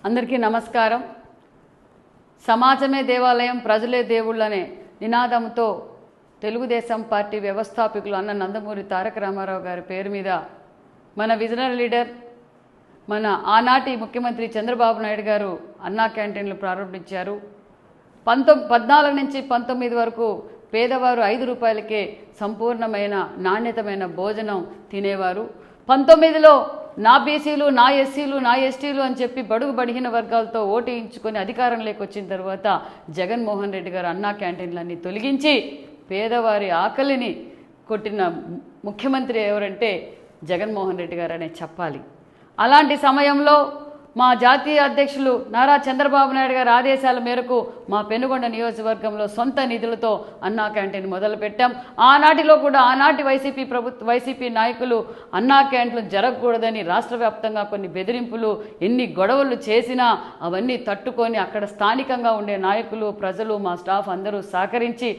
అందరికీ నమస్కారం. సమాజమే దేవాలయం, ప్రజలే దేవుళ్ళనే నినాదంతో తెలుగుదేశం పార్టీ వ్యవస్థాపకులు అన్న నందమూరి తారక రామారావు గారి పేరు మీద మన విజనరీ లీడర్, మన ఆనాటి ముఖ్యమంత్రి చంద్రబాబు నాయుడు గారు అన్నా క్యాంటీన్లు ప్రారంభించారు. 14 నుంచి 19 వరకు పేదవారు 5 రూపాయలకే సంపూర్ణమైన నాణ్యతమైన భోజనం తినేవారు. 19లో నా బీసీలు, నా ఎస్సీలు, నా ఎస్టీలు అని చెప్పి బడుగు బడిగిన వర్గాలతో ఓటేయించుకొని అధికారంలోకి వచ్చిన తర్వాత జగన్మోహన్ రెడ్డి గారు అన్నా క్యాంటీన్లన్నీ తొలగించి పేదవారి ఆకలిని కొట్టిన ముఖ్యమంత్రి ఎవరంటే జగన్మోహన్ రెడ్డి గారు అనే చెప్పాలి. అలాంటి సమయంలో మా జాతీయ అధ్యక్షులు నారా చంద్రబాబు నాయుడు గారి ఆదేశాల మేరకు మా పెనుగొండ నియోజకవర్గంలో సొంత నిధులతో అన్నా క్యాంటీన్ మొదలుపెట్టాం. ఆనాటిలో కూడా ఆనాటి వైసీపీ నాయకులు అన్నా క్యాంటీన్లు జరగకూడదని రాష్ట్ర వ్యాప్తంగా కొన్ని బెదిరింపులు, ఎన్ని గొడవలు చేసినా అవన్నీ తట్టుకొని అక్కడ స్థానికంగా ఉండే నాయకులు, ప్రజలు, మా స్టాఫ్ అందరూ సహకరించి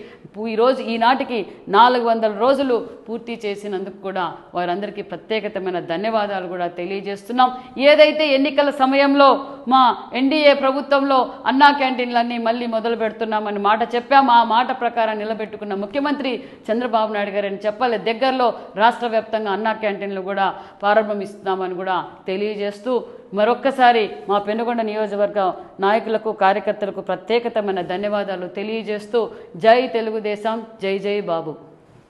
ఈనాటికి 400 రోజులు పూర్తి చేసినందుకు కూడా వారందరికీ ప్రత్యేకమైన ధన్యవాదాలు కూడా తెలియజేస్తున్నాం. ఏదైతే ఎన్నికల సమయంలో మా ఎన్డీఏ ప్రభుత్వంలో అన్నా క్యాంటీన్లన్నీ మళ్ళీ మొదలు పెడుతున్నామని మాట చెప్పాము. ఆ మాట ప్రకారం నిలబెట్టుకున్న ముఖ్యమంత్రి చంద్రబాబు నాయుడు గారు అని చెప్పాలి. దగ్గరలో రాష్ట్ర వ్యాప్తంగా అన్నా క్యాంటీన్లు కూడా ప్రారంభిస్తున్నామని కూడా తెలియజేస్తూ మరొక్కసారి మా పెనుగొండ నియోజకవర్గ నాయకులకు, కార్యకర్తలకు ప్రత్యేకమైన ధన్యవాదాలు తెలియజేస్తూ జై తెలుగుదేశం, జై జై బాబు.